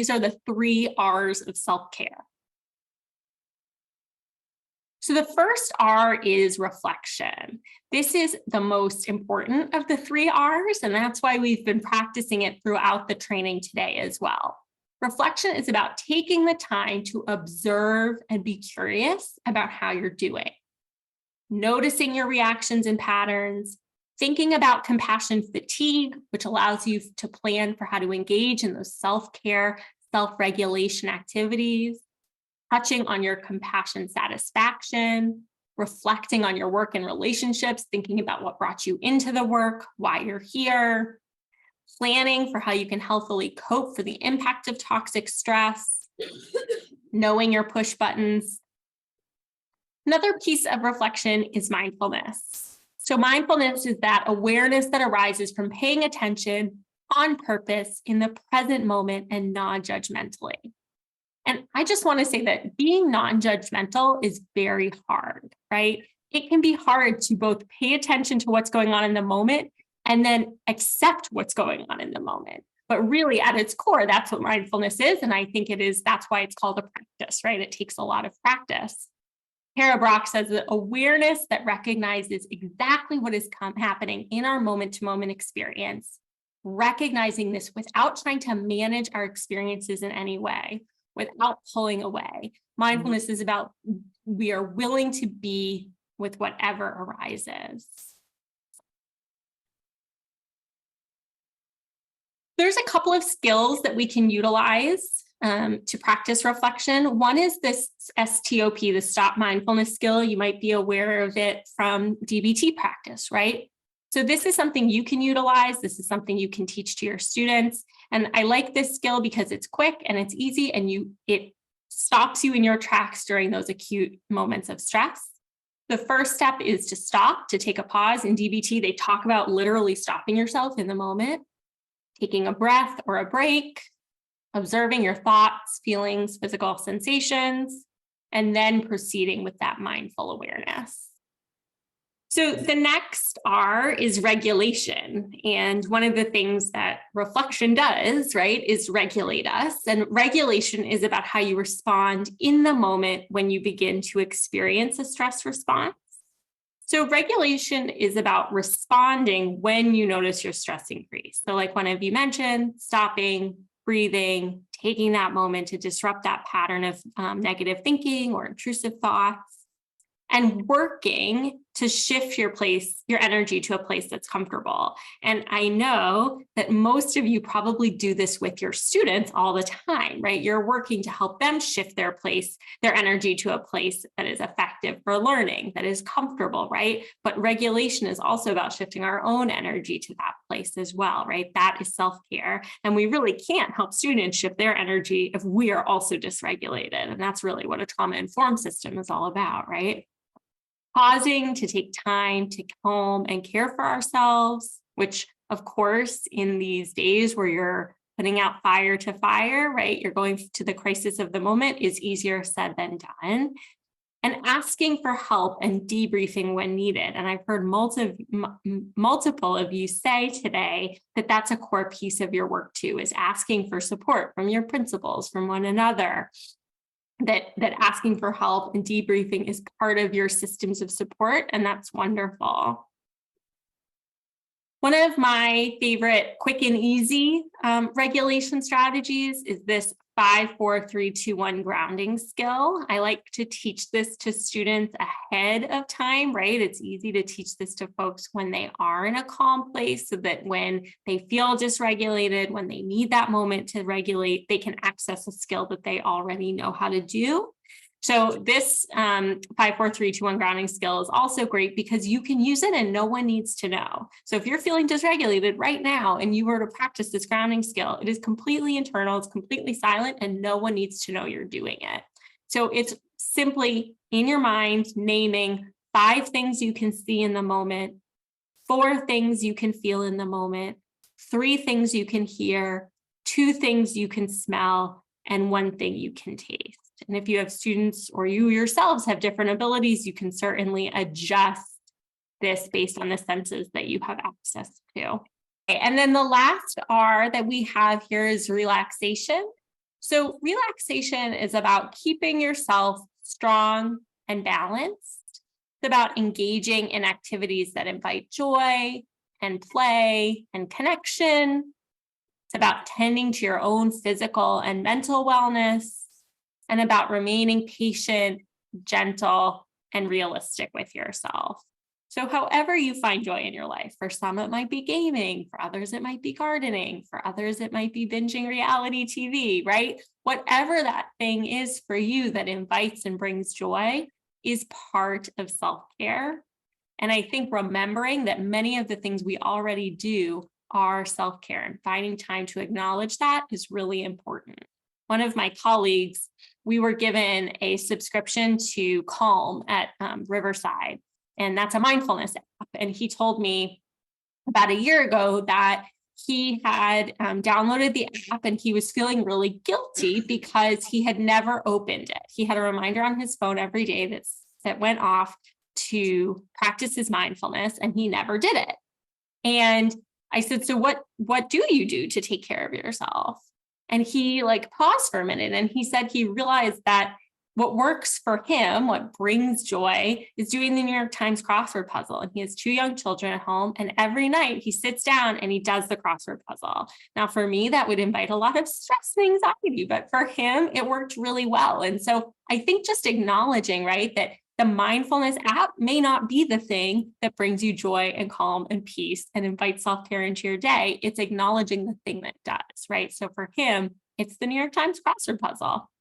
these are the 3 R's of self-care. So the first R is reflection. This is the most important of the 3 R's, and that's why we've been practicing it throughout the training today as well. Reflection is about taking the time to observe and be curious about how you're doing. Noticing your reactions and patterns, thinking about compassion fatigue, which allows you to plan for how to engage in those self-care, self-regulation activities, touching on your compassion satisfaction, reflecting on your work and relationships, thinking about what brought you into the work, why you're here, planning for how you can healthily cope for the impact of toxic stress, knowing your push buttons. Another piece of reflection is mindfulness. So mindfulness is that awareness that arises from paying attention on purpose in the present moment and non-judgmentally. And I just want to say that being non-judgmental is very hard, right? It can be hard to both pay attention to what's going on in the moment and then accept what's going on in the moment. But really at its core, that's what mindfulness is. And I think that's why it's called a practice, right? It takes a lot of practice. Tara Brach says that awareness that recognizes exactly what is happening in our moment-to-moment experience, recognizing this without trying to manage our experiences in any way, without pulling away. Mindfulness is about we are willing to be with whatever arises. There's a couple of skills that we can utilize to practice reflection. One is this STOP, the stop mindfulness skill. You might be aware of it from DBT practice, right? So this is something you can utilize. This is something you can teach to your students. And I like this skill because it's quick and it's easy and it stops you in your tracks during those acute moments of stress. The first step is to stop, to take a pause. In DBT, they talk about literally stopping yourself in the moment, taking a breath or a break, observing your thoughts, feelings, physical sensations, and then proceeding with that mindful awareness. So the next R is regulation. And one of the things that reflection does, right, is regulate us. And regulation is about how you respond in the moment when you begin to experience a stress response. So regulation is about responding when you notice your stress increase. So like one of you mentioned, stopping, breathing, taking that moment to disrupt that pattern of negative thinking or intrusive thoughts, and working to shift your energy to a place that's comfortable. And I know that most of you probably do this with your students all the time, right? You're working to help them shift their energy to a place that is effective for learning, that is comfortable, right? But regulation is also about shifting our own energy to that place as well, right? That is self-care. And we really can't help students shift their energy if we are also dysregulated. And that's really what a trauma-informed system is all about, right? Pausing to take time to calm and care for ourselves, which of course, in these days where you're putting out fire to fire, right? You're going to the crisis of the moment is easier said than done. And asking for help and debriefing when needed. And I've heard multiple of you say today that that's a core piece of your work too, is asking for support from your principals, from one another. That asking for help and debriefing is part of your systems of support, and that's wonderful. One of my favorite quick and easy regulation strategies is this 5-4-3-2-1 grounding skill. I like to teach this to students ahead of time, right? It's easy to teach this to folks when they are in a calm place so that when they feel dysregulated, when they need that moment to regulate, they can access a skill that they already know how to do. So this 5-4-3-2-1 grounding skill is also great because you can use it and no one needs to know. So if you're feeling dysregulated right now and you were to practice this grounding skill, it is completely internal, it's completely silent, and no one needs to know you're doing it. So it's simply in your mind, naming 5 things you can see in the moment, 4 things you can feel in the moment, 3 things you can hear, 2 things you can smell, and 1 thing you can taste. And if you have students or you yourselves have different abilities, you can certainly adjust this based on the senses that you have access to. Okay, and then the last R that we have here is relaxation. So relaxation is about keeping yourself strong and balanced. It's about engaging in activities that invite joy and play and connection. It's about tending to your own physical and mental wellness, and about remaining patient, gentle, and realistic with yourself. So, however you find joy in your life, for some it might be gaming, for others it might be gardening, for others it might be binging reality TV, right? Whatever that thing is for you that invites and brings joy is part of self care. And I think remembering that many of the things we already do are self care, and finding time to acknowledge that is really important. One of my colleagues, we were given a subscription to Calm at Riverside, and that's a mindfulness app. And he told me about a year ago that he had downloaded the app and he was feeling really guilty because he had never opened it. He had a reminder on his phone every day that went off to practice his mindfulness, and he never did it. And I said, so what do you do to take care of yourself? And he paused for a minute, and he said he realized that what works for him, what brings joy, is doing the New York Times crossword puzzle. And he has 2 young children at home, and every night he sits down and he does the crossword puzzle. Now, for me, that would invite a lot of stress and anxiety, but for him, it worked really well. And so I think just acknowledging, right, that the mindfulness app may not be the thing that brings you joy and calm and peace and invites self-care into your day. It's acknowledging the thing that does, right? So for him, it's the New York Times crossword puzzle.